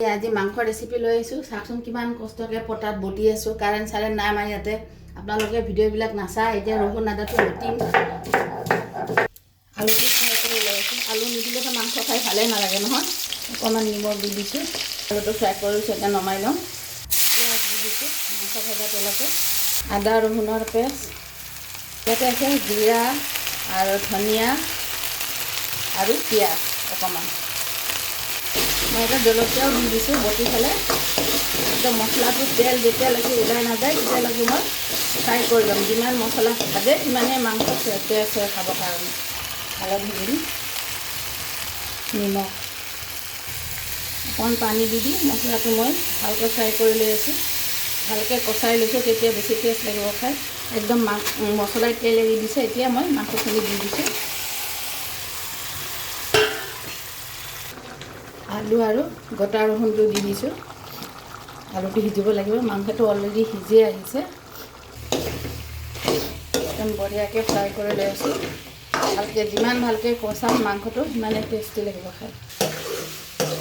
আজি মাংস ৰেচিপি লৈ আহিছোঁ। চাওকচোন কিমান কষ্টকৈ পটাত বটি আছোঁ। কাৰেণ্ট চাৰেণ্ট নাই আমাৰ ইয়াতে। আপোনালোকে ভিডিঅ'বিলাক নাচায়। এতিয়া ৰহুন আদাটো বটিম, আলুটো ফ্ৰাই কৰি লৈ আছোঁ। আলু নিদিলেতো মাংস খাই ভালেই নালাগে নহয়। অকণমান নিমখ দি দিছোঁ, আলুটো ফ্ৰাই কৰিছোঁ। এতিয়া নমাই লওঁ। পিঁয়াজ দি দিছোঁ মাংস ভজা তেলতে, আদা ৰহুনৰ পেষ্ট, ইয়াতে আছে জিৰা আৰু ধনিয়া আৰু পিঁয়াজ অকণমান। মই এটা জলকীয়াও দি দিছোঁ বটি পেলাই। একদম মছলাটো তেল যেতিয়ালৈকে ওলাই নাযায় তেতিয়ালৈকে মই ফ্ৰাই কৰি ল'ম। যিমান মছলা ভাজে সিমানেই মাংস টেষ্ট হয় খাবৰ কাৰণে। হালধি দিম, নিমখ, অকণমান পানী দি মছলাটো মই ভালকৈ ফ্ৰাই কৰি লৈ আছোঁ। ভালকৈ কচাই লৈছোঁ, তেতিয়া বেছি টেষ্ট লাগিব খাই। একদম মছলাই তেল এৰি দিছে। এতিয়া মই মাংসখিনি দি দিছোঁ। আলু আৰু গোটা ৰহুনটো দি দিছোঁ। আলুটো সিজিব লাগিব। মাংসটো অলৰেডি সিজি আহিছে। একদম বঢ়িয়াকৈ ফ্ৰাই কৰি লৈ আছোঁ। ভালকৈ যিমান ভালকৈ কচাম মাংসটো সিমানে টেষ্টি লাগিব খাই।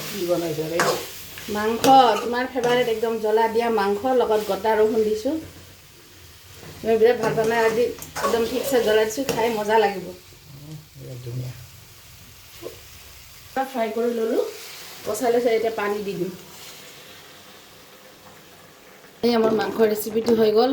কি বনাইছে মাংস? তোমাৰ ফেভাৰেট একদম জ্বলা দিয়া মাংস লগত গোটা ৰহুন দিছোঁ। তুমি বিৰাট ভাল বনাই আজি একদম ঠিকছে জ্বলাই দিছোঁ। খাই মজা লাগিব। ধুনীয়া ফ্ৰাই কৰি ল'লোঁ, কচাই লৈছোঁ। এতিয়া পানী দি দিম। এই আমাৰ মাংসৰ ৰেচিপিটো হৈ গ'ল।